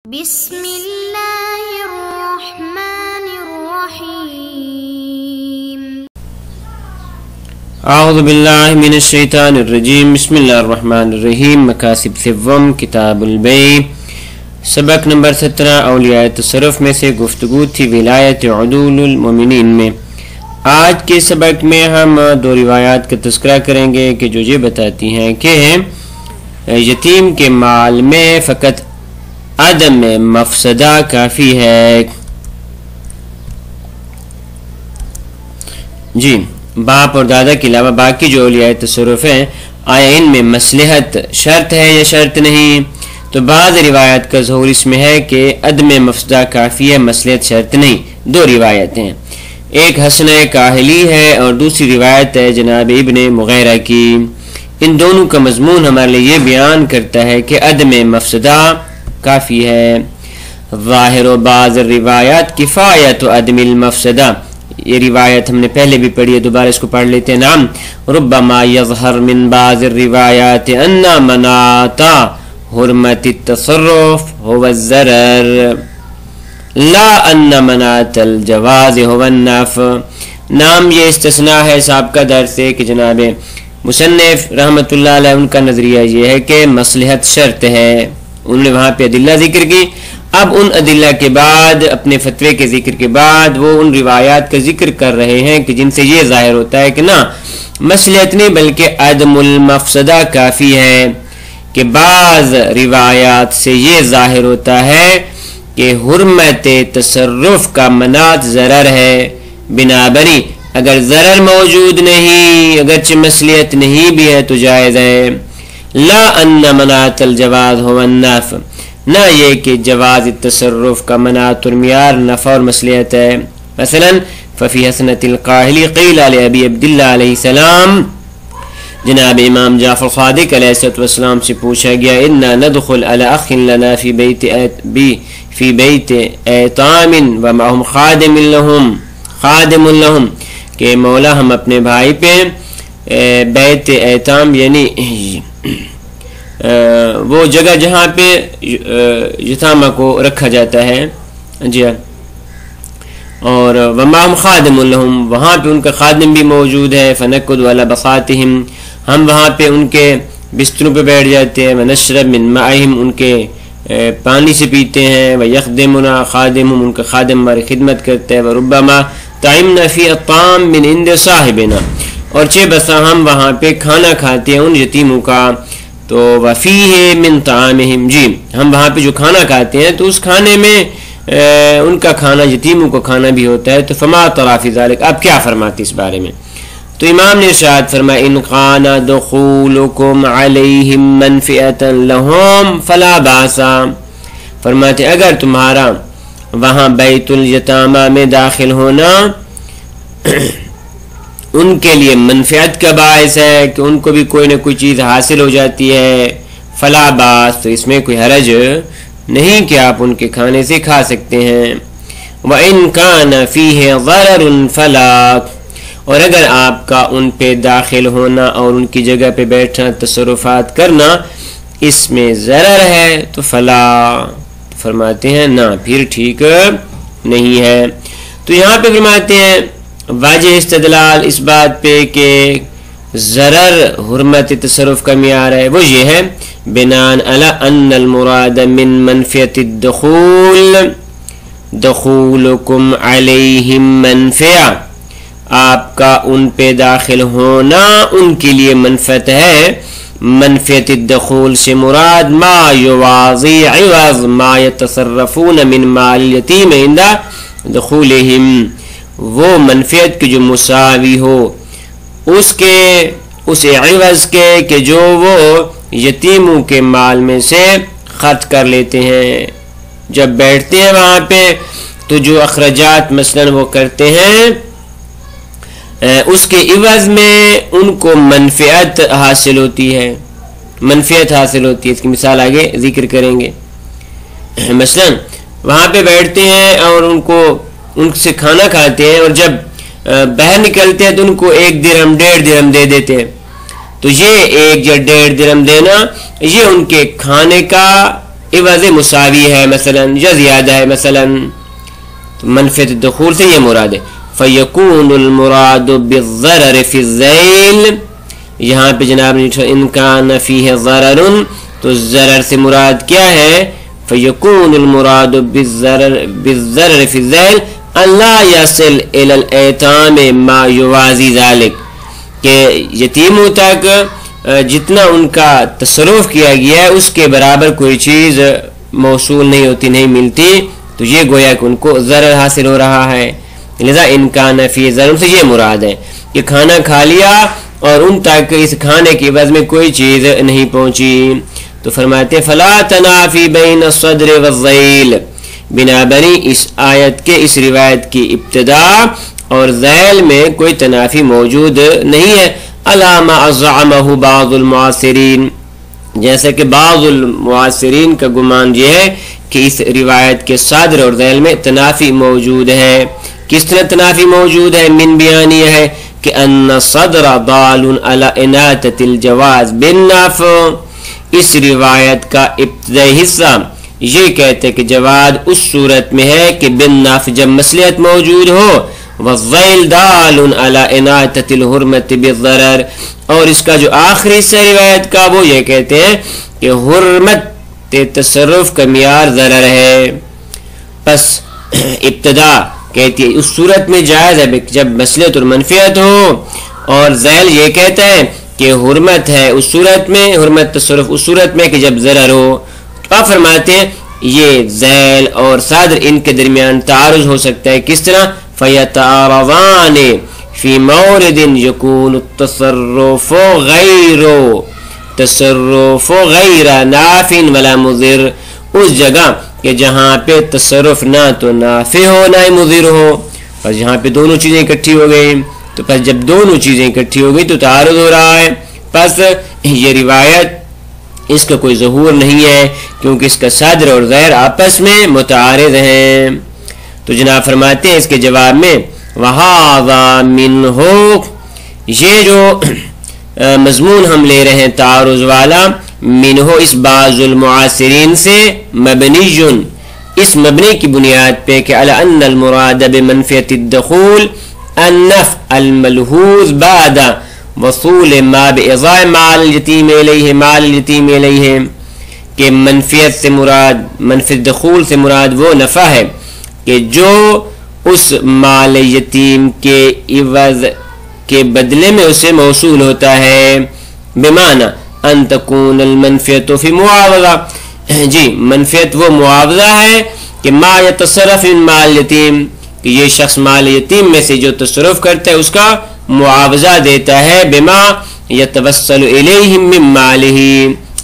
بسم اللہ الرحمن الرحیم اعوذ باللہ من الشیطان الرجیم بسم اللہ الرحمن الرحیم مقاصد سوم کتاب البیع سبق نمبر 17 اولیاء تصرف میں سے گفتگو تھی ولایت عدول المومنین میں۔ آج کے سبق میں ہم دو روایات کا تذکرہ کریں گے کہ جو یہ بتاتی ہیں کہ یتیم کے مال میں فقط عدم مفسدہ کافی ہے۔ جی، باپ اور دادا کے علاوہ باقی جو اولیاء تصرف ہیں آیا ان میں مصلحت شرط ہے یا شرط نہیں؟ تو بعض روایت کا ظہور اس میں ہے کہ عدم مفسدہ کافی ہے، مصلحت شرط نہیں۔ دو روایتیں ہیں، ایک حسنہ کاہلی ہے اور دوسری روایت ہے جناب ابن مغیرہ کی۔ ان دونوں کا مضمون ہمارے لیے یہ بیان کرتا ہے کہ عدم مفسدہ کافی ہے۔ ظاہر و بعض روایات کفایت و عدم المفسدہ، یہ روایت ہم نے پہلے بھی پڑھی ہے، دوبارہ اس کو پڑھ لیتے ہیں۔ نام ربما یظہر من بعض الروایات ان مناتا حرمت التصرف هو الضرر لا ان منات الجواز هو النفع۔ نام یہ استثناء ہے سابقہ درس سے کہ جناب مصنف رحمۃ اللہ علیہ ان کا نظریہ یہ ہے کہ مصلحت شرط ہے۔ انہوں نے وہاں پہ ادلہ ذکر کی، اب ان ادلہ کے بعد اپنے فتوے کے ذکر کے بعد وہ ان روایات کا ذکر کر رہے ہیں کہ جن سے یہ ظاہر ہوتا ہے کہ نہ مصلحت نہیں بلکہ عدم المفسدہ کافی ہے۔ کہ بعض روایات سے یہ ظاہر ہوتا ہے کہ حرمت تصرف کا منات ضرر ہے، بنابری اگر ضرر موجود نہیں اگرچہ مصلحت نہیں بھی ہے تو جائز ہے۔ لا ان منات الجواز هو النفع، نہ یہ کہ جواز التصرف کا منات اور معیار نفع اور مصلحت ہے۔ مثلا ففی حسنۃ القاہلی قیل لابی عبداللہ علیہ السلام، جناب امام جعفر صادق علیہ السلام سے پوچھا گیا انا ندخل علی اخ لنا فی بیت ایتام ومعهم خادم لهم کہ مولا ہم اپنے بھائی پہ بیت ایتام یعنی وہ جگہ جہاں پہ یتامہ کو رکھا جاتا ہے، جی، اور ومعهم خادم لهم وہاں پہ ان کا خادم بھی موجود ہے، فنقعد علی بساطہم ہم وہاں پہ ان کے بستروں پہ بیٹھ جاتے ہیں، ونشرب من مائہم ان کے پانی سے پیتے ہیں، ویخدمنا خادمہم ان کا خادم ہماری خدمت کرتے ہیں، وربما طعمنا فی الطعام من عند صاحبنا اور چہ بسا ہم وہاں پہ کھانا کھاتے ہیں ان یتیموں کا، تو وفیہ من طعامہم، جی ہم وہاں پہ جو کھانا کھاتے ہیں تو اس کھانے میں ان کا کھانا یتیموں کا کھانا بھی ہوتا ہے، تو فما تری فی ذلک، آپ کیا فرماتے اس بارے میں؟ تو امام نے ارشاد فرمایا ان کان دخولکم علیہم منفعۃ لہم فلا باس، فرماتے اگر تمہارا وہاں بیت الیتامہ میں داخل ہونا ان کے لیے منفعت کا باعث ہے کہ ان کو بھی کوئی نہ کوئی چیز حاصل ہو جاتی ہے، فلا باس تو اس میں کوئی حرج نہیں کہ آپ ان کے کھانے سے کھا سکتے ہیں۔ وَإِن كَانَ فِيهِ ضَرَرٌ فَلَا، اور اگر آپ کا ان پہ داخل ہونا اور ان کی جگہ پہ بیٹھنا تصرفات کرنا اس میں ضرر ہے تو فلا، فرماتے ہیں نہ پھر ٹھیک نہیں ہے۔ تو یہاں پہ فرماتے ہیں واجہ استدلال اس بات پہ کہ ضرر حرمت تصرف کا معیار ہے وہ یہ ہے بناء علی ان المراد من منفعت الدخول دخولکم علیہم منفع، آپ کا ان پہ داخل ہونا ان کے لیے منفعت ہے۔ منفعت الدخول سے مراد ما یوازی عوض ما یتصرفون من مال یتیم عند دخولہم، وہ منفعت کی جو مساوی ہو اس عوض کے کہ جو وہ یتیموں کے مال میں سے خرچ کر لیتے ہیں، جب بیٹھتے ہیں وہاں پہ تو جو اخراجات مثلا وہ کرتے ہیں اس کے عوض میں ان کو منفعت حاصل ہوتی ہے، اس کی مثال آگے ذکر کریں گے۔ مثلا وہاں پہ بیٹھتے ہیں اور ان سے کھانا کھاتے ہیں اور جب باہر نکلتے ہیں تو ان کو 1 درہم 1.5 درہم دے دیتے ہیں، تو یہ 1 یا 1.5 درہم دینا یہ ان کے کھانے کا عوض مساوی ہے مثلا یا زیادہ ہے مثلا، تو منفیت الدخول سے یہ مراد ہے. فَيَكُونُ الْمُرَادُ بِالضَّرَرِ فِي الذَّيْلِ، یہاں پہ جناب نے ان كَانَ فِيهِ ضَرَرٌ، تو ضرر سے مراد کیا ہے؟ فَيَكُونُ الْمُرَادُ بِالضَّرَرِ فِي الذَّيْلِ أَنْ لَا يَصِلْ إِلَى الْأَيْتَامِ مَا يُوَازِي ذَلِكَ، کہ یتیموں تک جتنا ان کا تصرف کیا گیا ہے اس کے برابر کوئی چیز موصول نہیں ہوتی، نہیں ملتی، تو یہ گویا کہ ان کو ضرر حاصل ہو رہا ہے. لذا ان کا نفی ضرر سے یہ مراد ہے کہ کھانا کھا لیا اور ان تک اس کھانے کی عوض میں کوئی چیز نہیں پہنچی. تو فرماتے فلا تنافی بین الصدر والذیل، بنا بنی اس آیت کے اس روایت کی ابتدا اور ذیل میں کوئی تنافی موجود نہیں ہے. علامہ ازعمہ بعض المعاصرین، جیسا کہ بعض المعاصرین کا گمان یہ ہے کہ اس روایت کے صدر اور ذیل میں تنافی موجود ہے. کس طرح تنافی موجود ہے؟ من بیانی ہے کہ ان صدر ضال علی اناتۃ الجواز بالنفع، اس روایت کا ابتدائی حصہ یہ کہتے ہیں کہ جواز اس صورت میں ہے کہ بالنفع جب مصلحت موجود ہو، والذیل ضال علی اناتۃ الحرمۃ بالضرر، اور اس کا جو آخری حصہ روایت کا وہ یہ کہتے ہیں کہ حرمت تصرف کا معیار ضرر ہے. پس ابتدا کہتی ہے اس صورت میں جائز ہے جب مصلحت اور منفعت ہو، اور ذیل یہ کہتا ہے کہ حرمت ہے اس صورت میں، حرمت تصرف اس صورت میں کہ جب ضرر ہو. تو آپ فرماتے ہیں یہ ذیل اور صدر ان کے درمیان تعارض ہو سکتا ہے. کس طرح؟ فَيَتَعَارَضَانِ فِي مَوْرِدٍ يَكُونُ التصرف غیر نافع ولا مضر، اس جگہ کہ جہاں پہ تصرف نہ تو نافع ہو نہ ہی مضر ہو، اور جہاں پہ دونوں چیزیں اکٹھی ہو گئی. تو پس جب دونوں چیزیں اکٹھی ہو گئی تو تعارض ہو رہا ہے. پس یہ روایت اس کا کوئی ظہور نہیں ہے کیونکہ اس کا صدر اور ذیل آپس میں متعارض ہیں. تو جناب فرماتے ہیں اس کے جواب میں وَهَذَا مِنْهُ، یہ جو مضمون ہم لے رہے ہیں تعارض والا، منہو اس بعض المعاصرین سے، مبنی اس مبنی کی بنیاد پہ کہ علی ان المراد بمنفیت الدخول النفع الملحوظ بعد وصول ما بإضاء مال الیتیم الیہ، کہ منفیت سے مراد، منفیت دخول سے مراد وہ نفع ہے کہ جو اس مال یتیم کے عوض کے بدلے میں اسے موصول ہوتا ہے. بمعنی ان تکون المنفیت فی معاوضہ، جی منفیت وہ معاوضہ ہے کہ ما یتصرف من مال یتیم، کہ یہ شخص مال یتیم میں سے جو تصرف کرتا ہے اس کا معاوضہ دیتا ہے. بما یتوصل الیہ من مالہ،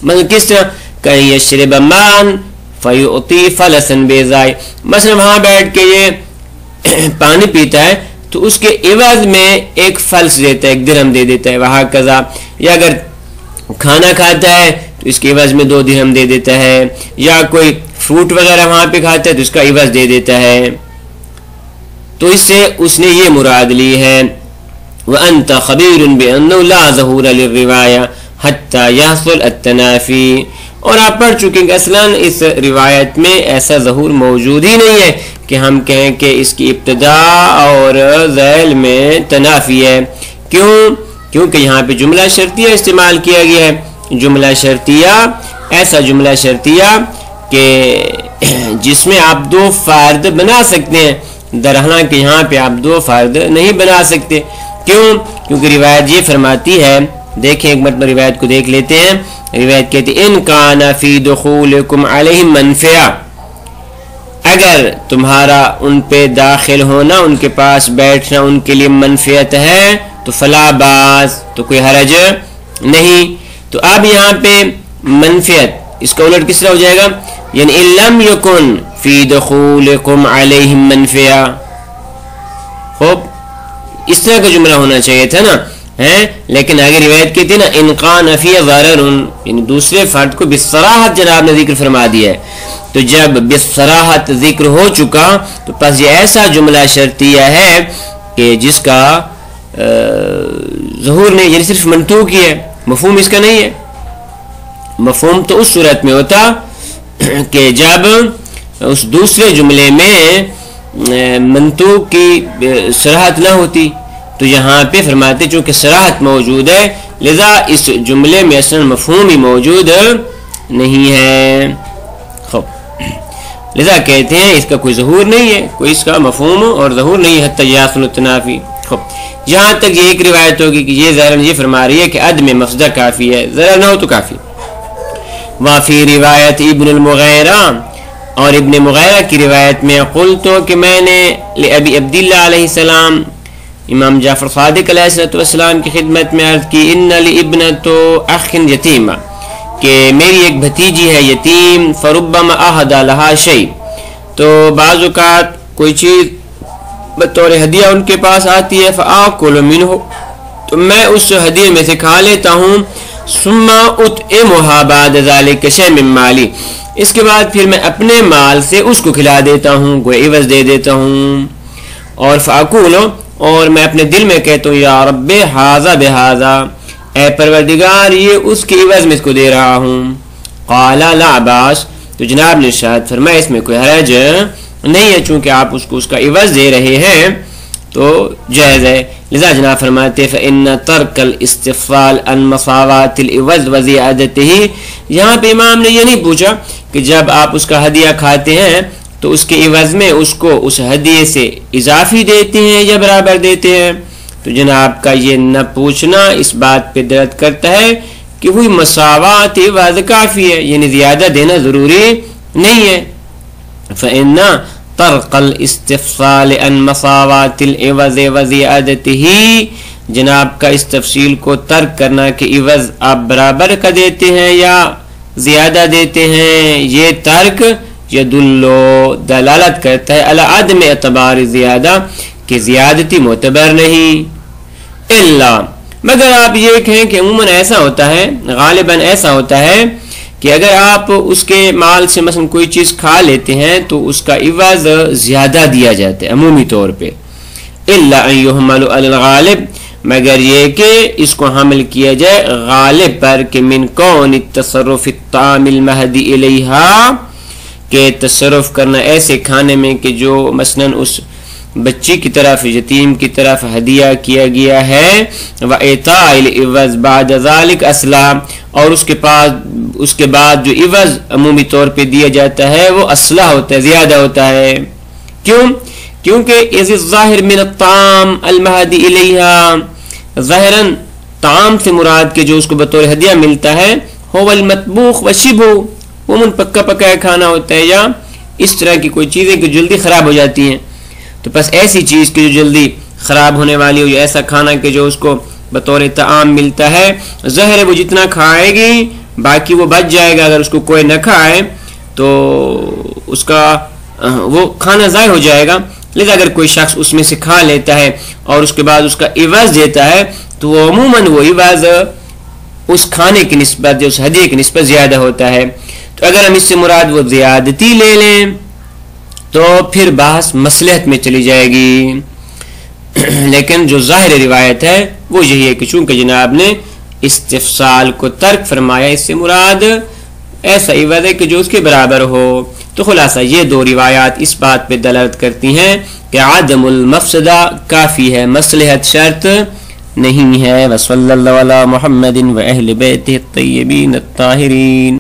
مطلب کس طرح کہ یشرب مان فیعطی فلسا بیضاء، مثلا وہاں بیٹھ کے یہ پانی پیتا ہے تو اس کے عوض میں ایک فلس دیتا ہے، ایک درہم دے دیتا ہے. وہاں قضا، یا اگر کھانا کھاتا ہے تو اس کے عوض میں 2 درہم دے دیتا ہے، یا کوئی فروٹ وغیرہ وہاں پہ کھاتا ہے تو اس کا عوض دے دیتا ہے. تو اس سے اس نے یہ مراد لی ہے وَأَنْتَ خَبِيرٌ بِأَنَّهُ لَا ظَهُورَ لِلرِّوَایَةِ حَتَّى يَحْصُلَ التَّنَافِي، اور آپ پڑھ چکے ہیں کہ اصلاً اس روایت میں ایسا ظہور موجود ہی نہیں ہے کہ ہم کہیں کہ اس کی ابتدا اور ذیل میں تنافی ہے. کیونکہ یہاں پہ جملہ شرطیہ استعمال کیا گیا ہے. جملہ شرطیہ ایسا جملہ شرطیہ کہ جس میں آپ 2 فرد بنا سکتے ہیں، درحاں کہ یہاں پہ آپ 2 فرد نہیں بنا سکتے. کیونکہ روایت یہ فرماتی ہے، دیکھیں ایک مرتبہ روایت کو دیکھ لیتے ہیں. روایت کہتی ہے ان کان فی دخولکم علیہم منفعہ، اگر تمہارا ان پہ داخل ہونا، ان کے پاس بیٹھنا ان کے لیے منفعت ہے تو فلا باس، تو کوئی حرج نہیں. تو اب یہاں پہ منفعت اس کا الٹ کس طرح ہو جائے گا؟ یعنی ان لم یکن فی دخولکم علیہم منفعہ، خوب اس طرح کا جملہ ہونا چاہیے تھا نا، لیکن آگے روایت کہتی ہے نا ان کان فی ضرر، یعنی دوسرے فرد کو بصراحت جناب نے ذکر فرما دیا ہے. تو جب بصراحت ذکر ہو چکا تو پس یہ ایسا جملہ شرطیہ ہے کہ جس کا ظہور نہیں، یعنی صرف منطوق ہی ہے، مفہوم اس کا نہیں ہے. مفہوم تو اس صورت میں ہوتا کہ جب اس دوسرے جملے میں منطوق کی صراحت نہ ہوتی تو یہاں پہ فرماتے چونکہ صراحت موجود ہے لذا اس جملے میں اصلا مفہوم ہی موجود نہیں ہے، لذا کہتے ہیں اس کا کوئی ظہور نہیں ہے، کوئی اس کا مفہوم اور ظہور نہیں ہے حتی یاسن التنافی۔ یہاں تک یہ ایک روایت ہوگی کہ یہ ظاہراً یہ فرما رہی ہے کہ عدم مفسدہ کافی ہے، ذرا نہ ہو تو کافی۔ وفی روایت ابن المغیرہ، اور ابن مغیرہ کی روایت میں قلتو کہ میں نے لأبی عبداللہ علیہ السلام امام جعفر صادق علیہ السلام کی خدمت میں عرض کی ان لابنۃ اخ یتیمہ کہ میری ایک بھتیجی ہے یتیم، فربما اہدی لہا شیء تو بعض اوقات کوئی چیز بطور ہدیہ ان کے پاس آتی ہے، فآکل منہ تو میں اس ہدیے میں سے کھا لیتا ہوں، ثم اطعمها بعد ذلك شیء من مالی اس کے بعد پھر میں اپنے مال سے اس کو کھلا دیتا ہوں، کوئی عوض دے دیتا ہوں، اور فاقول اور میں اپنے دل میں کہتا ہوں یا رب ھذا بھذا اے پروردگار یہ اس کے عوض میں اس کو دے رہا ہوں۔ قال لا باس تو جناب نے ارشاد فرمایا اس میں کوئی حرج نہیں ہے، چونکہ آپ اس کو اس کا عوض دے رہے ہیں تو جائز ہے۔ لذا جناب فرماتے فإن ترک الاستفصال عن مساوات العوض وزیادته، یہاں پہ امام نے یہ نہیں پوچھا کہ جب آپ اس کا ہدیہ کھاتے ہیں تو اس کے عوض میں اس کو اس ہدیے سے اضافی دیتے ہیں یا برابر دیتے ہیں، تو جناب کا یہ نہ پوچھنا اس بات پہ دلالت کرتا ہے کہ وہی مساوات عوض کافی ہے، یعنی زیادہ دینا ضروری نہیں ہے۔ فإن ترک الاستفصال عن مساوات العوض وزیادته، جناب کا اس تفصیل کو ترک کرنا کہ عوض آپ برابر کا دیتے ہیں یا زیادہ دیتے ہیں، یہ ترک یدلو دلالت کرتا ہے علی عدم اعتبار زیادہ کہ زیادتی معتبر نہیں، الا مگر آپ یہ کہیں کہ عموماً ایسا ہوتا ہے، غالباً ایسا ہوتا ہے کہ اگر آپ اس کے مال سے مثلا کوئی چیز کھا لیتے ہیں تو اس کا عوض زیادہ دیا جاتا ہے عمومی طور پہ، الا ان یحمل علی الغالب مگر یہ کہ اس کو حمل کیا جائے غالب پر کہ من کون التصرف الطعام المہدی الیہا کہ تصرف کرنا ایسے کھانے میں کہ جو مثلا اس بچی کی طرف یتیم کی طرف ہدیہ کیا گیا ہے، وَإِعْطَاءِ الْعِوَضِ بَعْدَ ذَلِكَ اصلاح اور اس کے بعد جو عوض عمومی طور پہ دیا جاتا ہے وہ اصلاح ہوتا ہے، زیادہ ہوتا ہے۔ کیونکہ اذ الظاہر من الطعام المہدی الیہا، ظاہراً طعام سے مراد کے جو اس کو بطور ہدیہ ملتا ہے هو المطبوخ وشبہ، وہ من پکا پکایا کھانا ہوتا ہے یا اس طرح کی کوئی چیزیں کہ جلدی خراب ہو جاتی ہیں، تو بس ایسی چیز کی جو جلدی خراب ہونے والی ہو یا ایسا کھانا کہ جو اس کو بطور طعام ملتا ہے، ظاہر ہے وہ جتنا کھائے گی باقی وہ بچ جائے گا، اگر اس کو کوئی نہ کھائے تو اس کا وہ کھانا ضائع ہو جائے گا، لذا اگر کوئی شخص اس میں سے کھا لیتا ہے اور اس کے بعد اس کا عوض دیتا ہے تو وہ عموماً وہ عوض اس کھانے کی نسبت یا اس ہدیے کی نسبت زیادہ ہوتا ہے، تو اگر ہم اس سے مراد وہ زیادتی لے لیں تو پھر بحث مصلحت میں چلی جائے گی، لیکن جو ظاہر روایت ہے وہ یہی ہے کہ چونکہ جناب نے استفصال کو ترک فرمایا اس سے مراد ایسا عوض ہے کہ جو اس کے برابر ہو، تو خلاصہ یہ دو روایات اس بات پہ دلالت کرتی ہیں کہ عدم المفسدہ کافی ہے، مصلحت شرط نہیں ہے۔ وصلی اللہ علی محمد و اہل بیتہ الطیبین الطاہرین۔